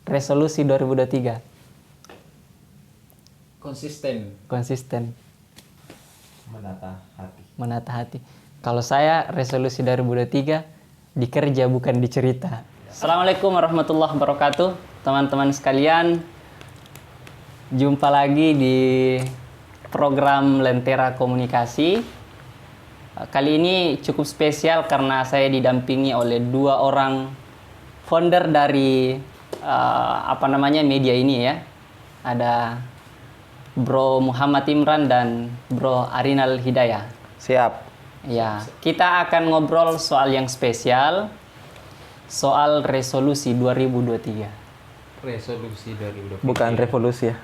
resolusi 2023? Konsisten. Menata hati. Kalau saya resolusi 2023 dikerja bukan dicerita. Assalamualaikum warahmatullahi wabarakatuh, teman-teman sekalian. Jumpa lagi di program Lentera Komunikasi. Kali ini cukup spesial karena saya didampingi oleh dua orang founder dari media ini ya. Ada Bro Muhammad Imran dan Bro Arinal Hidayah. Siap. Ya, kita akan ngobrol soal yang spesial, soal resolusi 2023. Resolusi 2023. Bukan revolusi ya.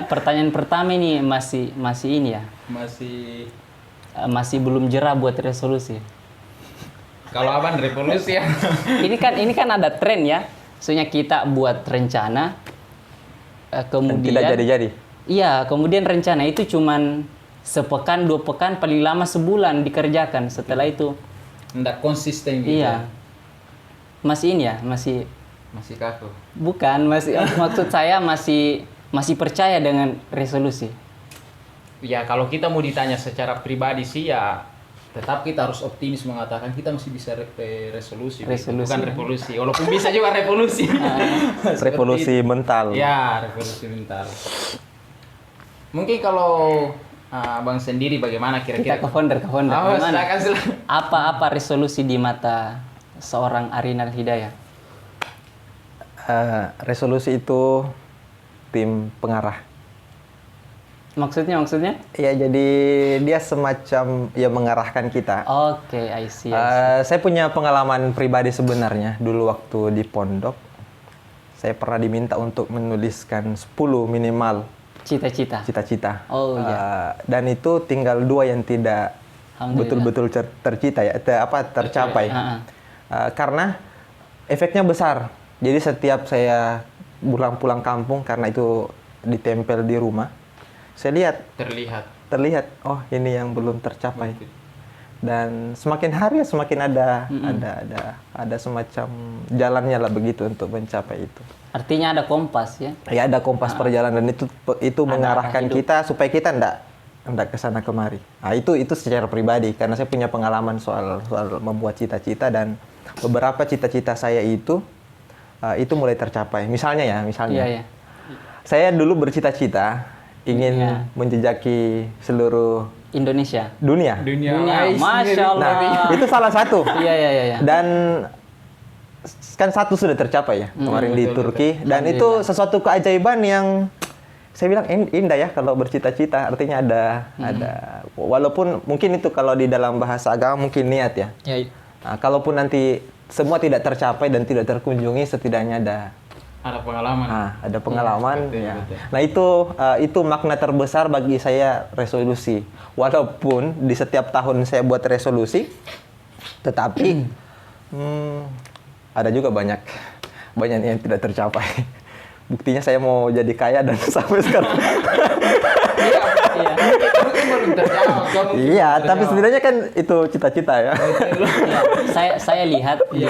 Pertanyaan pertama ini masih ini ya. Masih belum jerah buat resolusi. Kalau abang revolusi ya. Ini kan ada tren ya. Soalnya kita buat rencana kemudian tidak jadi-jadi. Iya, kemudian rencana itu cuman sepekan, 2 pekan, paling lama sebulan dikerjakan. Setelah itu Nggak konsisten gitu. iya. Masih ini ya, masih kaku. bukan, maksud saya masih percaya dengan resolusi. Ya kalau kita mau ditanya secara pribadi sih ya tetap kita harus optimis mengatakan kita masih bisa resolusi. Bukan revolusi. Walaupun bisa juga revolusi. Revolusi mental. Ya, revolusi mental. Mungkin kalau Bang sendiri bagaimana kira-kira? Kita ke founder. Oh, Gimana? silakan. Apa resolusi di mata seorang Arinal Hidayah? Resolusi itu tim pengarah. Maksudnya? Ya, jadi dia semacam ya mengarahkan kita. Oke, I see. Saya punya pengalaman pribadi sebenarnya. Dulu waktu di pondok, saya pernah diminta untuk menuliskan 10 minimal cita-cita. Oh iya. Dan itu tinggal 2 yang tidak betul-betul tercapai. Karena efeknya besar. Jadi setiap saya pulang kampung, karena itu ditempel di rumah, saya lihat terlihat oh ini yang belum tercapai. Dan semakin hari semakin ada semacam jalannya lah begitu untuk mencapai itu. Artinya ada kompas ya? Ya, ada kompas perjalanan, dan itu mengarahkan kita supaya kita ndak kesana kemari. Nah, itu secara pribadi karena saya punya pengalaman soal membuat cita-cita, dan beberapa cita-cita saya itu mulai tercapai. Misalnya Iya. saya dulu bercita-cita ingin menjejaki seluruh dunia. Masya Allah. Nah, itu salah satu. Iya. Dan kan satu sudah tercapai ya kemarin di Turki. Dan itu sesuatu keajaiban yang saya bilang indah ya kalau bercita-cita. Artinya ada walaupun mungkin itu kalau di dalam bahasa agama mungkin niat ya. Nah, kalaupun nanti semua tidak tercapai dan tidak terkunjungi, setidaknya ada pengalaman. Ada pengalaman. Betul. Nah, itu makna terbesar bagi saya resolusi. Walaupun di setiap tahun saya buat resolusi, tetapi ada juga banyak yang tidak tercapai. Buktinya saya mau jadi kaya dan sampai sekarang. Iya. Belum terjawab. Iya, tapi sebenarnya kan itu cita-cita ya. Saya lihat di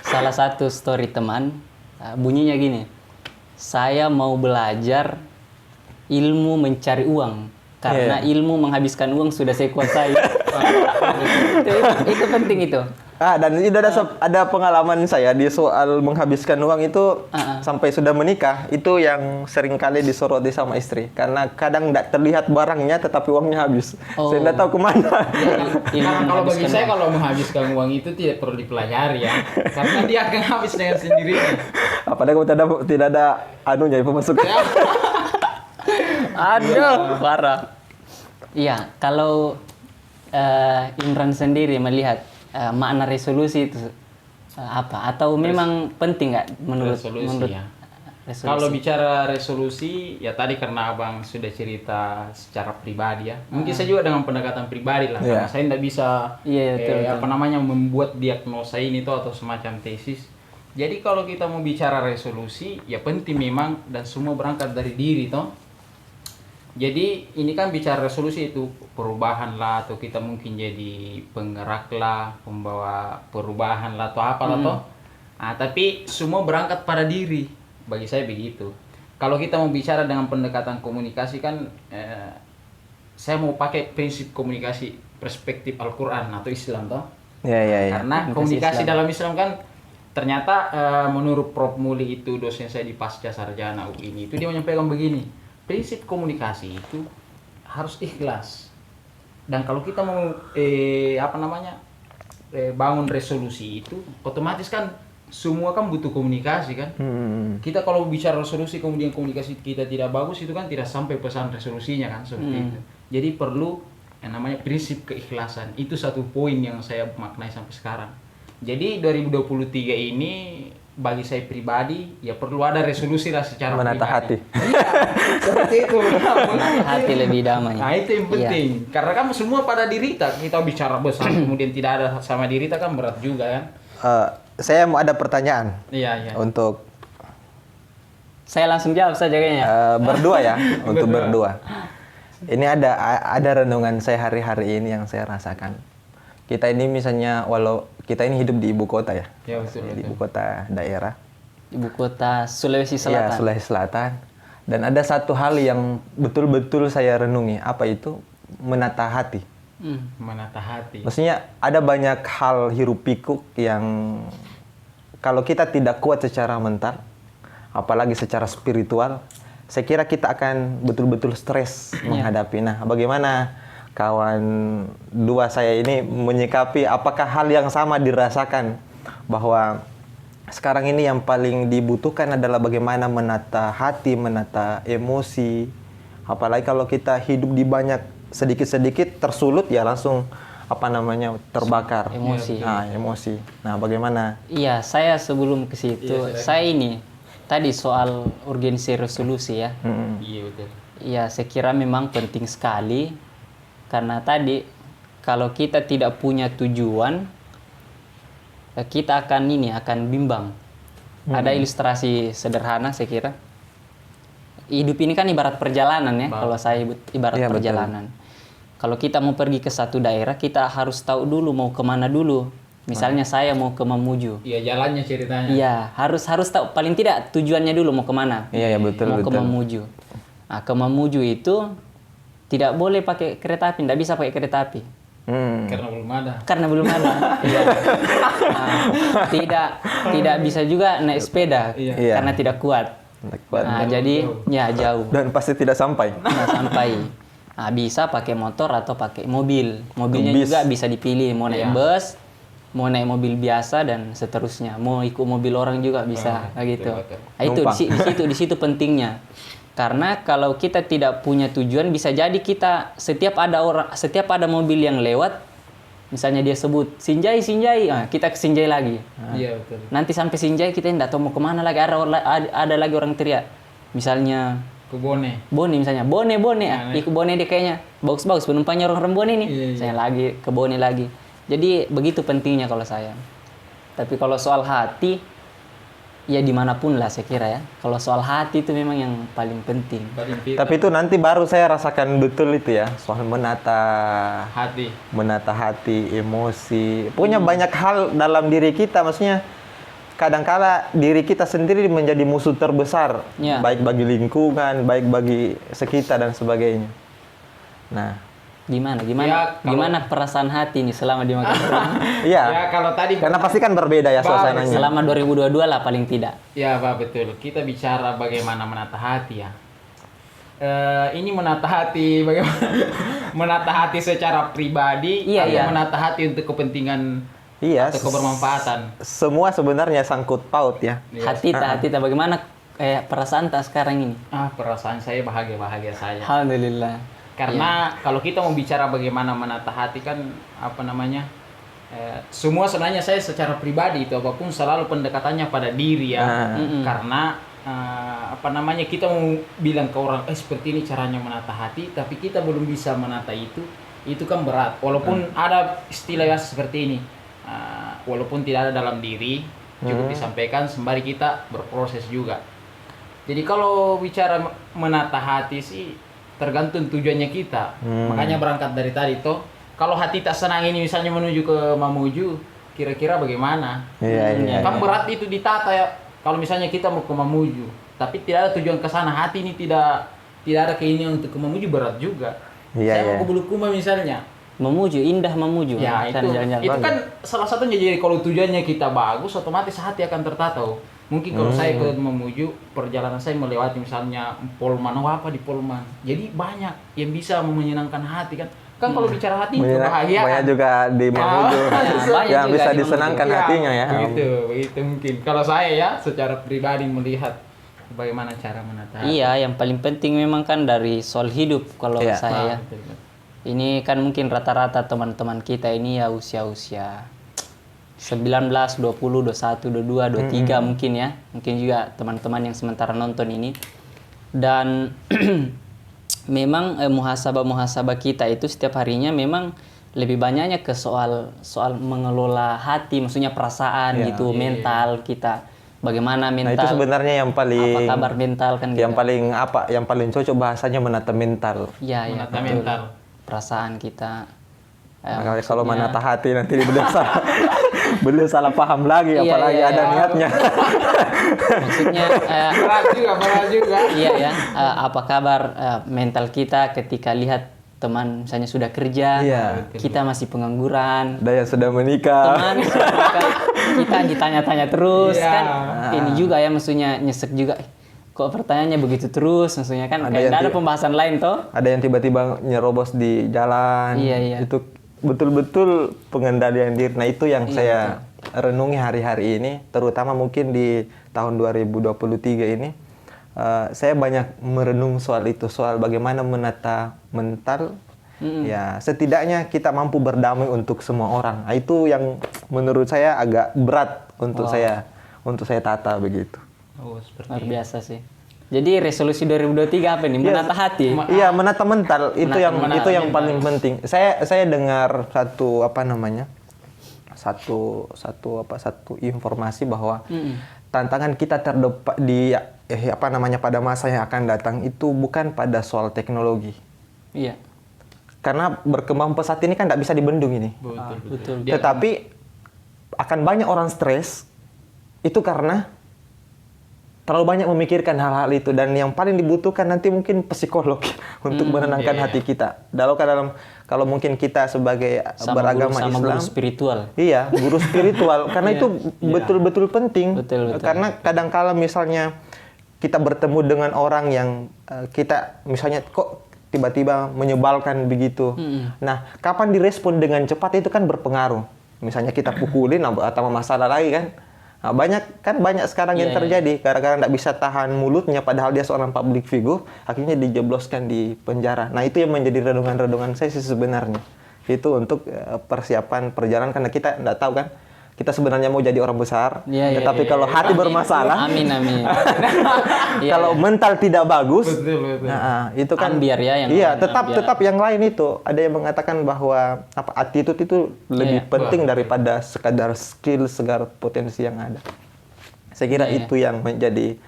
salah satu story teman, bunyinya gini, saya mau belajar ilmu mencari uang karena ilmu menghabiskan uang sudah saya kuasai. itu penting itu. Dan itu ada pengalaman saya di soal menghabiskan uang itu sampai sudah menikah, itu yang sering kali disoroti sama istri karena kadang tidak terlihat barangnya tetapi uangnya habis. Saya tidak tahu kemana. Kalau bagi saya kalau menghabiskan uang itu tidak perlu dipelajari ya, karena dia akan habis dengan sendirinya. Apalagi tidak ada anunya pemasukan. Aduh, parah. Iya, kalau Imran sendiri melihat makna resolusi itu apa? Atau memang penting nggak menurut resolusi? Kalau bicara resolusi, ya tadi karena abang sudah cerita secara pribadi ya. Mungkin saya juga dengan pendekatan pribadi lah, karena saya tidak bisa membuat diagnosa ini atau semacam tesis. Jadi kalau kita mau bicara resolusi, ya penting memang dan semua berangkat dari diri toh. Jadi ini kan bicara resolusi itu perubahan lah, atau kita mungkin jadi penggerak lah, pembawa perubahan lah atau apa lah toh. Tapi semua berangkat pada diri. Bagi saya begitu. Kalau kita mau bicara dengan pendekatan komunikasi kan, saya mau pakai prinsip komunikasi perspektif Al-Quran atau Islam toh. Karena komunikasi Islam. Dalam Islam kan ternyata menurut Prof. Muli itu dosen saya di Pasca Sarjana UI itu dia menyampaikan begini, prinsip komunikasi itu harus ikhlas. Dan kalau kita mau bangun resolusi itu otomatis kan semua kan butuh komunikasi kan. Kita kalau bicara resolusi kemudian komunikasi kita tidak bagus itu kan tidak sampai pesan resolusinya kan seperti itu. Jadi perlu yang namanya prinsip keikhlasan. Itu satu poin yang saya maknai sampai sekarang. Jadi 2023 ini bagi saya pribadi ya perlu ada resolusi lah secara menata hati. Iya, seperti itu. Menata hati lebih damai. Nah, itu yang penting. Karena kan semua pada diri kita bicara besar kemudian tidak ada sama diri kita kan berat juga kan. Saya mau ada pertanyaan. Iya. Untuk saya langsung jawab saja kayaknya. Berdua ya, untuk berdua. Ini ada renungan saya hari-hari ini yang saya rasakan. Kita ini misalnya walau kita ini hidup di ibu kota ya. Ya betul. Di ibu kota daerah. Ibu kota Sulawesi Selatan. Ya, Sulawesi Selatan. Dan ada satu hal yang betul-betul saya renungi, apa itu? Menata hati. Menata hati. Maksudnya ada banyak hal hiruk pikuk yang kalau kita tidak kuat secara mental, apalagi secara spiritual, saya kira kita akan betul-betul stres menghadapi. Nah, bagaimana kawan dua saya ini menyikapi apakah hal yang sama dirasakan bahwa sekarang ini yang paling dibutuhkan adalah bagaimana menata hati, menata emosi, apalagi kalau kita hidup di banyak sedikit-sedikit tersulut ya langsung terbakar emosi. Emosi. Nah, bagaimana? Iya, saya sebelum ke situ, saya ini tadi soal urgensi resolusi ya. Iya betul. Iya, saya kira memang penting sekali karena tadi kalau kita tidak punya tujuan, kita akan bimbang. Ada ilustrasi sederhana saya kira. Hidup ini kan ibarat perjalanan ya, kalau saya ibarat perjalanan. Betul. Kalau kita mau pergi ke satu daerah, kita harus tahu dulu mau kemana dulu. Misalnya saya mau ke Mamuju. Iya, jalannya ceritanya. Iya, harus tahu paling tidak tujuannya dulu mau kemana. Iya, betul. Mau ke Mamuju. Nah, ke Mamuju itu tidak boleh pakai kereta api, tidak bisa pakai kereta api. Karena belum ada. Iya. Tidak bisa juga naik sepeda karena tidak kuat. Jadi jauh. Dan pasti tidak sampai. Bisa pakai motor atau pakai mobil. Mobilnya juga bisa dipilih, mau naik bus, mau naik mobil biasa dan seterusnya. Mau ikut mobil orang juga bisa gitu. Itu di situ pentingnya. Karena kalau kita tidak punya tujuan bisa jadi kita setiap ada mobil yang lewat, misalnya dia sebut Sinjai, kita ke Sinjai lagi. Iya betul. Nanti sampai Sinjai kita tidak tahu mau kemana lagi, ada lagi orang teriak. Misalnya ke Bone misalnya, Bone, ikut Bone dia kayaknya bagus penumpangnya orang Bone nih. Iya. Saya lagi ke Bone lagi. Jadi begitu pentingnya kalau saya. Tapi kalau soal hati, ya dimanapun lah saya kira ya. Kalau soal hati itu memang yang paling penting. Tapi itu nanti baru saya rasakan betul itu ya, soal menata hati, emosi. Punya banyak hal dalam diri kita, maksudnya kadangkala diri kita sendiri menjadi musuh terbesar, baik bagi lingkungan, baik bagi sekitar dan sebagainya. Nah, gimana perasaan hati nih selama di Makassar? Iya. Kalau tadi karena pasti kan berbeda ya suasananya. Selama 2022 lah paling tidak. Ya, Pak, betul. Kita bicara bagaimana menata hati ya. Ini menata hati bagaimana? Menata hati secara pribadi atau menata hati untuk kepentingan atau kebermanfaatan. Semua sebenarnya sangkut paut ya. Hati bagaimana perasaan tak sekarang ini? Perasaan saya bahagia saja. Alhamdulillah. Karena kalau kita mau bicara bagaimana menata hati kan semua sebenarnya saya secara pribadi itu apapun selalu pendekatannya pada diri ya. Karena kita mau bilang ke orang seperti ini caranya menata hati, tapi kita belum bisa menata itu kan berat. Walaupun ada istilah seperti ini. Walaupun tidak ada dalam diri, cukup disampaikan sembari kita berproses juga. Jadi kalau bicara menata hati sih tergantung tujuannya kita. Makanya berangkat dari tadi toh. Kalau hati tak senang ini misalnya menuju ke Mamuju, kira-kira bagaimana. Iya. Kan berat itu ditata ya. Kalau misalnya kita mau ke Mamuju, tapi tidak ada tujuan ke sana, hati ini tidak ada keinginan untuk ke Mamuju, berat juga. Saya mau ke Bulukumba misalnya. Mamuju, indah Mamuju. Ya, itu kan salah satunya. Jadi kalau tujuannya kita bagus, otomatis hati akan tertata. Mungkin kalau saya ke Mamuju, perjalanan saya melewati misalnya Polman, apa di Polman. Jadi banyak yang bisa menyenangkan hati kan. Kan kalau bicara hati itu bahagia. Banyak juga di Mamuju yang bisa disenangkan hatinya ya. Begitu mungkin. Kalau saya ya secara pribadi melihat bagaimana cara menata. Iya, yang paling penting memang kan dari soal hidup kalau saya ya. Betul. Ini kan mungkin rata-rata teman-teman kita ini ya usia-usia 19, 20, 21, 22, 23 mungkin ya. Mungkin juga teman-teman yang sementara nonton ini. Dan memang muhasabah kita itu setiap harinya memang lebih banyaknya ke soal mengelola hati, maksudnya perasaan gitu, mental kita. Bagaimana mental? Nah, itu sebenarnya yang paling apa kabar mental kan yang gitu. yang paling cocok bahasanya menata mental. Iya, menata mental. Perasaan kita. Kalau menata hati nanti beliau salah paham lagi, apalagi ada niatnya. Maksudnya berat juga. Iya ya. Apa kabar mental kita ketika lihat teman misalnya sudah kerja, kita masih pengangguran. Ada yang sudah menikah. Teman sudah menikah, kita ditanya-tanya terus kan. Ini juga ya maksudnya nyesek juga. Kok pertanyaannya begitu terus, maksudnya kan ada pembahasan lain toh. Ada yang tiba-tiba nyerobos di jalan. Iya. Itu betul-betul pengendalian diri. Nah, itu yang saya renungi hari-hari ini, terutama mungkin di tahun 2023 ini. Saya banyak merenung soal itu, soal bagaimana menata mental. Ya, setidaknya kita mampu berdamai untuk semua orang. Nah, itu yang menurut saya agak berat untuk saya tata begitu. Luar biasa sih. Jadi resolusi 2023 apa nih? Menata hati. Iya, menata mental itu yang paling penting. Saya dengar satu informasi bahwa tantangan kita terdepan di pada masa yang akan datang itu bukan pada soal teknologi. Iya. Karena berkembang pesat ini kan tidak bisa dibendung ini. Betul. Tetapi akan banyak orang stres itu karena terlalu banyak memikirkan hal-hal itu, dan yang paling dibutuhkan nanti mungkin psikolog untuk menenangkan hati kita. Kalau mungkin kita sebagai beragama Islam, guru spiritual. Iya, guru spiritual karena itu betul-betul penting. Betul. Karena kadang-kala misalnya kita bertemu dengan orang yang kita misalnya kok tiba-tiba menyebalkan begitu. Nah, kapan direspon dengan cepat itu kan berpengaruh. Misalnya kita pukulin atau masalah lagi kan. Nah, banyak sekarang yang terjadi gara-gara tidak bisa tahan mulutnya padahal dia seorang public figure, akhirnya dijebloskan di penjara. Nah, itu yang menjadi renungan-renungan saya sih sebenarnya. Itu untuk persiapan perjalanan, karena kita tidak tahu kan kita sebenarnya mau jadi orang besar, tetapi kalau hati bermasalah, amin. Kalau mental tidak bagus, betul. Nah, itu kan ambiar ya yang tetap yang lain itu. Ada yang mengatakan bahwa attitude itu lebih penting daripada sekadar skill, segar potensi yang ada. Saya kira itu yang menjadi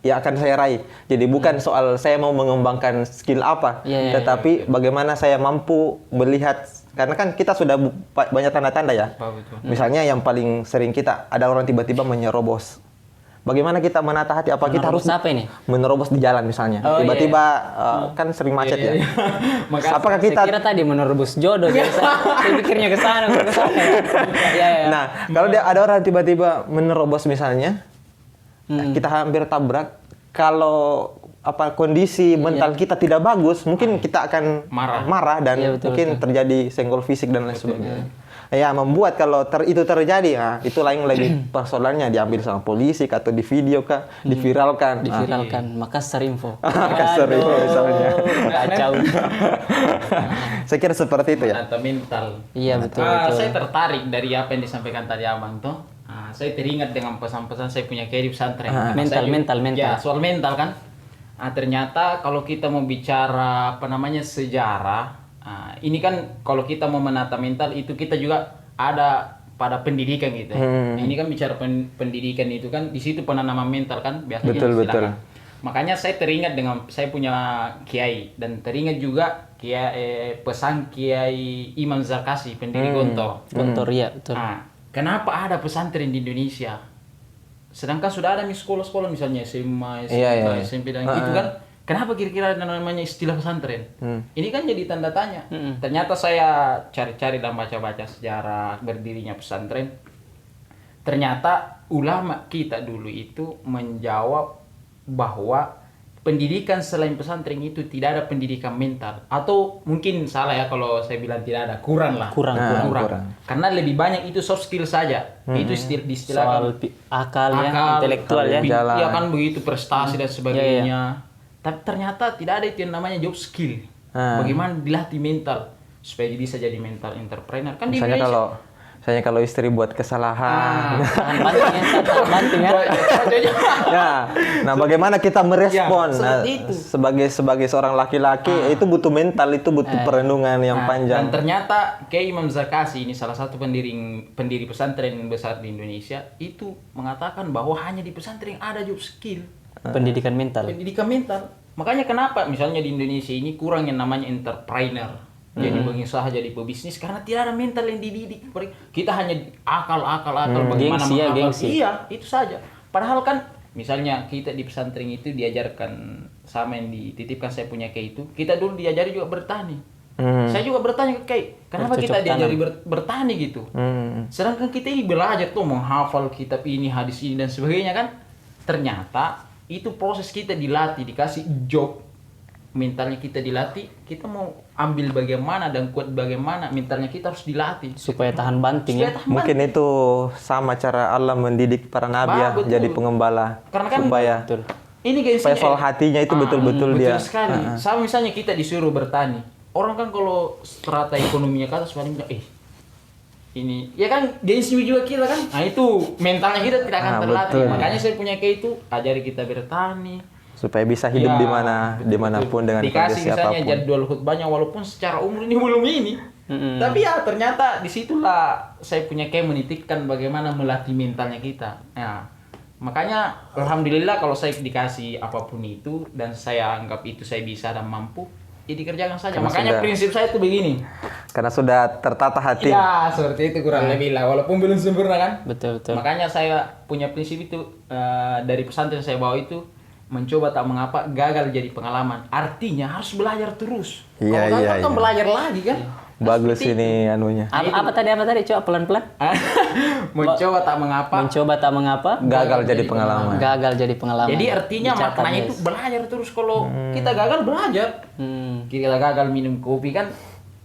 yang akan saya raih. Jadi bukan soal saya mau mengembangkan skill apa, tetapi bagaimana saya mampu melihat. Karena kan kita sudah banyak tanda-tanda ya. Misalnya yang paling sering kita, ada orang tiba-tiba menyerobos. Bagaimana kita menata hati? Apa kita harus menerobos di jalan misalnya? Tiba-tiba kan sering macet ya. Apakah kita? Saya kira tadi menerobos jodoh. Saya pikirnya ke sana. Nah, kalau ada orang tiba-tiba menerobos misalnya, kita hampir tabrak. Kalau kondisi mental kita tidak bagus, mungkin kita akan marah dan mungkin terjadi senggol fisik dan lain sebagainya. Ya, membuat kalau itu terjadi, itu lagi persoalannya diambil sama polisi atau di video kah, diviralkan. Makassar Info. Makassar Info misalnya. Kacau. Saya kira seperti itu ya. Menata mental. Iya, betul. Saya tertarik dari apa yang disampaikan tadi Abang tuh. Saya teringat dengan pesan-pesan saya punya kiai di pesantren. Mental. Ya, soal mental kan. Ternyata kalau kita mau bicara sejarah, ini kan kalau kita mau menata mental itu kita juga ada pada pendidikan gitu. Ini kan bicara pendidikan itu kan di situ penanaman mental kan biasanya. Betul. Makanya saya teringat dengan saya punya kiai dan teringat juga pesan Kiai Imam Zarkasi pendiri Gontor. Gontor ya, betul. Nah, kenapa ada pesantren di Indonesia? Sedangkan sudah ada sekolah-sekolah misalnya SMA, SMK, SMP dan gitu kan. Kenapa kira-kira ada namanya istilah pesantren? Ini kan jadi tanda tanya. Ternyata saya cari-cari dan baca-baca sejarah berdirinya pesantren. Ternyata ulama kita dulu itu menjawab bahwa pendidikan selain pesantren itu tidak ada pendidikan mental, atau mungkin salah ya kalau saya bilang tidak ada, kurang. Karena lebih banyak itu soft skill saja. Itu istilah soal akal ya, intelektual ya. Iya kan begitu, prestasi dan sebagainya. Tapi ternyata tidak ada itu yang namanya job skill. Bagaimana dilatih mental supaya bisa jadi mental entrepreneur kan. Misalnya kalau istri buat kesalahan, banting ya. Nah, bagaimana kita merespon? Sebagai seorang laki-laki, itu butuh mental, itu butuh perenungan yang panjang. Dan ternyata Kiai Imam Zarkasi ini salah satu pendiri pesantren besar di Indonesia itu mengatakan bahwa hanya di pesantren ada job skill. Pendidikan mental. Makanya kenapa misalnya di Indonesia ini kurang yang namanya entrepreneur. Jadi pengusaha, jadi pebisnis, karena tidak ada mental yang dididik. Kita hanya akal bagaimana gengsi. Iya, itu saja. Padahal kan misalnya kita di pesantren itu diajarkan sama yang dititipkan saya punya Kiai itu, kita dulu diajari juga bertani. Saya juga bertanya ke Kiai, kenapa kita diajari bertani gitu? Sedangkan kita ini belajar tuh menghafal kitab ini, hadis ini dan sebagainya kan. Ternyata itu proses kita dilatih, dikasih job, mentalnya kita dilatih, kita mau ambil bagaimana dan kuat bagaimana, mentalnya kita harus dilatih supaya tahan banting ya. Mungkin itu sama cara Allah mendidik para nabi jadi pengembala. Karena kan supaya ini guys, supaya soal hatinya itu betul-betul dia. Betul sekali. Sama misalnya kita disuruh bertani. Orang kan kalau strata ekonominya ke atas paling bilang, ini ya kan gengsi juga kita kan. Nah itu mentalnya kita tidak akan terlatih. Makanya saya punya kayak itu, ajari kita bertani supaya bisa hidup dimanapun dengan kondisi apapun. Dikasih misalnya jadwal khutbahnya walaupun secara umur ini belum ini. Tapi ya ternyata disitulah saya punya kayak menitipkan bagaimana melatih mentalnya kita. Nah, makanya alhamdulillah kalau saya dikasih apapun itu dan saya anggap itu saya bisa dan mampu, ya dikerjakan saja. Makanya prinsip saya itu begini. Karena sudah tertata hati. Ya seperti itu kurang lebih lah, walaupun belum sempurna kan. Betul. Makanya saya punya prinsip itu dari pesantren saya bawa itu, mencoba tak mengapa, gagal jadi pengalaman. Artinya harus belajar terus. Kalau gagal kan belajar lagi kan. Bagus ini anunya. Apa tadi? Coba pelan-pelan. Mencoba tak mengapa. Gagal jadi pengalaman. Jadi artinya maknanya itu belajar terus. Kalau kita gagal belajar. Kita gagal minum kopi kan.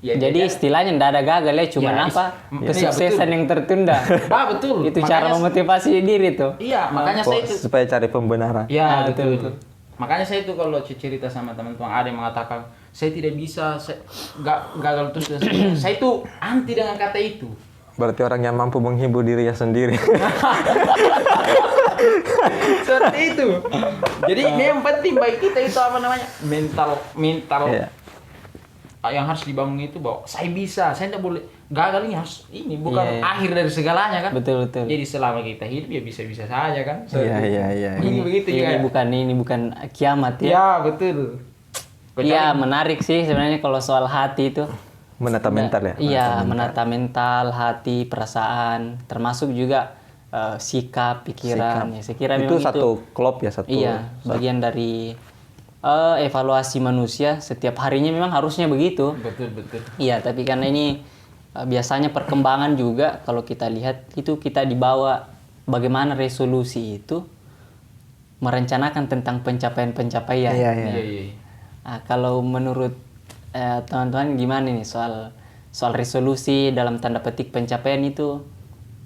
Ya, jadi istilahnya tidak ada gagal ya, cuma kesuksesan yang tertunda. Betul. Itu cara memotivasi diri tuh. Iya, makanya saya itu supaya cari pembenaran. Iya, betul. Makanya saya itu kalau cerita sama teman-teman ada yang mengatakan saya tidak bisa, saya gagal terus. Saya itu anti dengan kata itu. Berarti orang yang mampu menghibur dirinya sendiri. Seperti itu. Jadi yang penting bagi kita itu apa namanya? Mental. Iya. Yang harus dibangun itu bahwa saya bisa, saya tidak boleh gagal, ini harus ini bukan akhir dari segalanya kan. Betul. Jadi selama kita hidup ya bisa-bisa saja kan. Iya. Ini begitu ya. Ini bukan kiamat ya. Ya betul. Iya menarik sih sebenarnya kalau soal hati itu. Menata mental ya. Iya menata mental, hati, perasaan, termasuk juga sikap, pikiran. Ya, saya kira itu satu klop ya satu. Iya bagian dari evaluasi manusia setiap harinya memang harusnya begitu. Betul. Iya, tapi karena ini biasanya perkembangan juga kalau kita lihat itu kita dibawa bagaimana resolusi itu merencanakan tentang pencapaian. Iya. Nah, kalau menurut teman-teman gimana nih soal resolusi dalam tanda petik pencapaian itu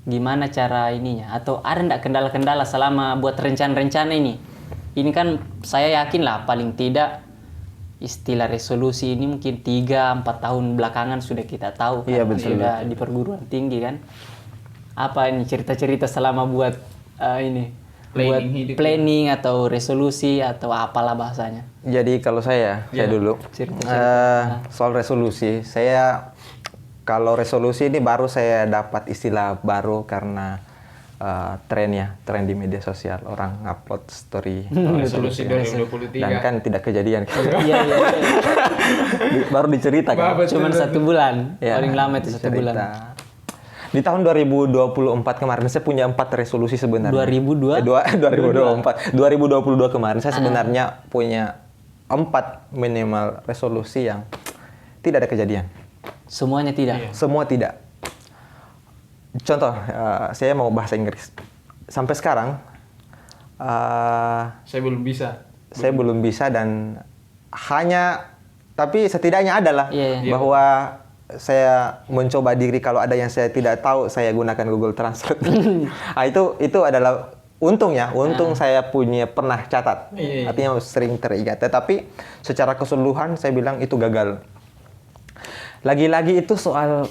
gimana cara ininya? Atau ada enggak kendala-kendala selama buat rencana-rencana ini? Ini kan saya yakin lah paling tidak istilah resolusi ini mungkin 3-4 tahun belakangan sudah kita tahu kan. Iya, betul. Sudah di perguruan tinggi kan. Apa ini cerita-cerita selama buat planning atau resolusi atau apalah bahasanya. Jadi kalau saya dulu soal resolusi, saya kalau resolusi ini baru saya dapat istilah baru karena tren di media sosial, orang upload story resolusi 2023 dan kan tidak kejadian. Iya. Baru diceritakan. Cuman 1 bulan, paling lama itu 1 bulan. Di tahun 2024 kemarin saya punya 4 resolusi sebenarnya. 2022 kemarin saya sebenarnya punya 4 minimal resolusi yang tidak ada kejadian. Semuanya tidak? Semua tidak. Contoh, saya mau bahasa Inggris. Sampai sekarang, saya belum bisa. Saya belum bisa dan tapi setidaknya adalah bahwa saya mencoba diri kalau ada yang saya tidak tahu, saya gunakan Google Translate. Itu adalah untung saya pernah catat. Artinya sering teringat. Tetapi secara keseluruhan saya bilang itu gagal. Lagi-lagi itu soal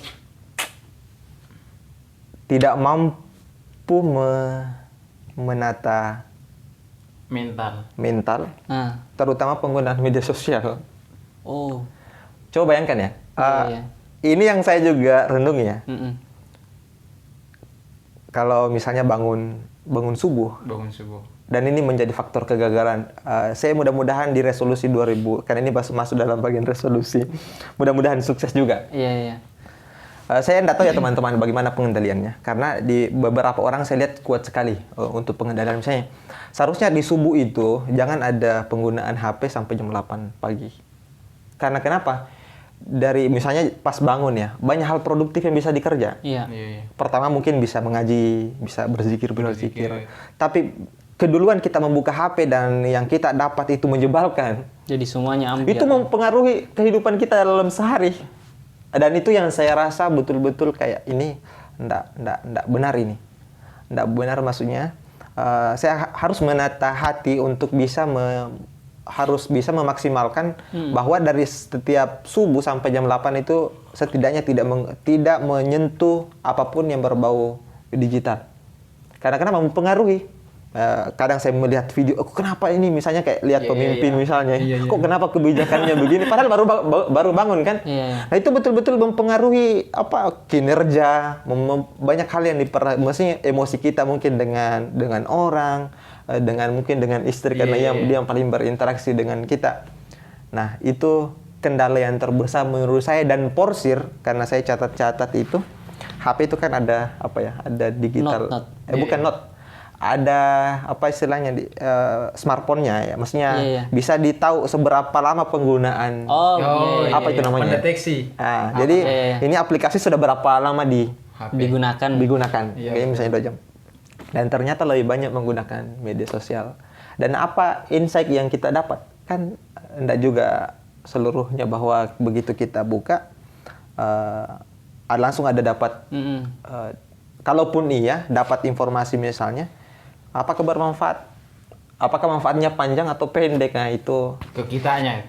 tidak mampu menata mental, terutama penggunaan media sosial. Oh, coba bayangkan ya. Ini yang saya juga renung ya. Kalau misalnya bangun subuh. Dan ini menjadi faktor kegagalan. Saya mudah-mudahan di resolusi 2000, karena ini masuk dalam bagian resolusi. Mudah-mudahan sukses juga. Iya. Saya tidak tahu ya teman-teman bagaimana pengendaliannya. Karena di beberapa orang saya lihat kuat sekali untuk pengendalian. Misalnya, seharusnya di subuh itu jangan ada penggunaan HP sampai jam 8 pagi. Karena kenapa? Dari misalnya pas bangun ya, banyak hal produktif yang bisa dikerja. Iya. Pertama mungkin bisa mengaji, bisa berzikir. Tapi keduluan kita membuka HP dan yang kita dapat itu menjebalkan. Jadi semuanya ambil. Itu mempengaruhi kehidupan kita dalam sehari. Dan itu yang saya rasa betul-betul kayak ini enggak benar ini. Enggak benar maksudnya. Saya harus menata hati untuk harus bisa memaksimalkan bahwa dari setiap subuh sampai jam 8 itu setidaknya tidak menyentuh apapun yang berbau digital. Karena kenapa mempengaruhi. Kadang saya melihat video, kenapa ini misalnya kayak lihat pemimpin misalnya, kok kenapa kebijakannya begini, padahal baru bangun kan. Nah itu betul-betul mempengaruhi kinerja, banyak hal yang maksudnya emosi kita mungkin dengan orang, mungkin dengan istri karena dia yang paling berinteraksi dengan kita. Nah itu kendala yang terbesar menurut saya dan porsir karena saya catat itu HP itu kan ada ada digital, bukan note. Ada istilahnya smartphone-nya ya, maksudnya bisa ditahu seberapa lama penggunaan itu namanya pendeteksi. Jadi ini aplikasi sudah berapa lama digunakan kayak misalnya 2 jam dan ternyata lebih banyak menggunakan media sosial. Dan apa insight yang kita dapat kan enggak juga seluruhnya bahwa begitu kita buka langsung ada dapat kalaupun dapat informasi misalnya apakah bermanfaat? Apakah manfaatnya panjang atau pendek? Nah itu ke kitanya.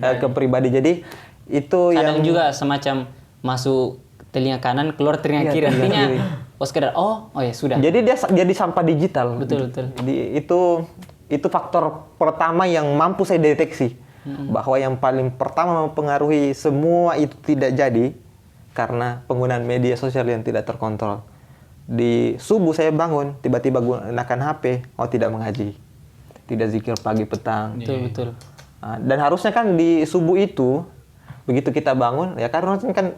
Ke pribadi. Jadi itu kadang juga semacam masuk telinga kanan keluar telinga kiri. Artinya sekedar sudah. Jadi dia jadi sampah digital. Betul. Jadi itu faktor pertama yang mampu saya deteksi bahwa yang paling pertama mempengaruhi semua itu tidak jadi karena penggunaan media sosial yang tidak terkontrol. Di subuh saya bangun, tiba-tiba gunakan HP, tidak mengaji. Tidak zikir pagi petang. Betul. Dan harusnya kan di subuh itu, begitu kita bangun, ya karena kan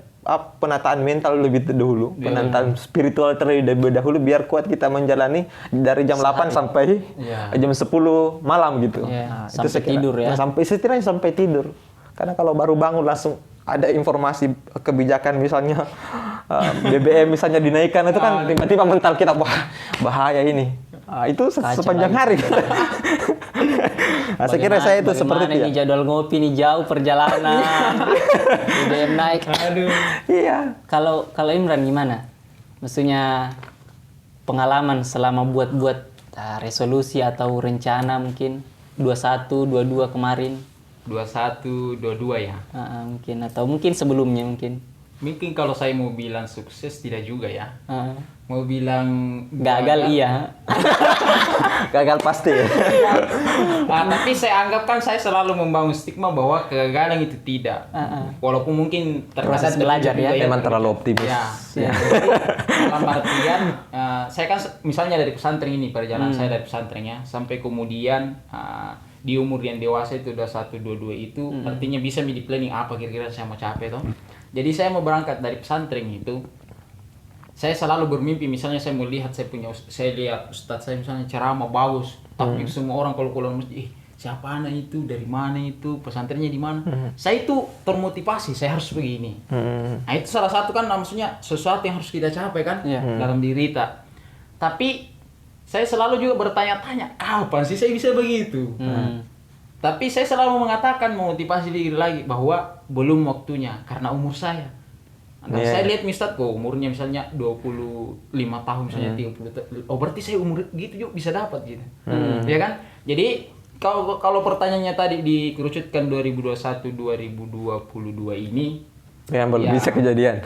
penataan mental lebih dahulu, penataan spiritual terlebih dahulu, biar kuat kita menjalani dari jam 8 sampai jam 10 malam gitu. Sampai tidur ya. Sampai tidur. Karena kalau baru bangun langsung ada informasi kebijakan misalnya BBM misalnya dinaikkan itu kan tiba-tiba mental kita bahaya ini. Itu sepanjang hari. Saya kira saya itu seperti itu. Ini jadwal ngopi nih jauh perjalanan. BBM naik. Aduh. Iya. Kalau Imran gimana? Maksudnya pengalaman selama buat resolusi atau rencana mungkin 21, 22 kemarin. 21, 22 ya. Mungkin atau mungkin sebelumnya mungkin. Mungkin kalau saya mau bilang sukses tidak juga ya. mau bilang gagal iya. Gagal pasti ya. Tapi saya anggap kan saya selalu membangun stigma bahwa kegagalan itu tidak. Walaupun mungkin proses belajar ya. Memang terlalu optimis. Ya. Dalam artian saya kan misalnya dari pesantren ini, perjalanan saya dari pesantrennya sampai kemudian di umur yang dewasa itu udah 1-2 itu artinya bisa di planning apa kira-kira saya mau capai toh. Jadi saya mau berangkat dari pesantren itu, saya selalu bermimpi misalnya saya mau lihat saya lihat ustadz saya misalnya ceramah bagus, tapi semua orang kalau keluar masjid, siapa anak itu, dari mana itu, pesantrennya di mana? Saya itu termotivasi, saya harus begini. Nah itu salah satu kan maksudnya sesuatu yang harus kita capai kan dalam diri kita. Tapi saya selalu juga bertanya-tanya, kapan sih saya bisa begitu? Tapi saya selalu mengatakan memotivasi diri lagi bahwa belum waktunya karena umur saya. Dan saya lihat Ustadz kok umurnya misalnya 25 tahun misalnya 30 tahun. Oh berarti saya umur gitu juga bisa dapat gitu. Ya kan? Jadi kalau pertanyaannya tadi dikerucutkan 2021 2022 ini yang belum bisa kejadian.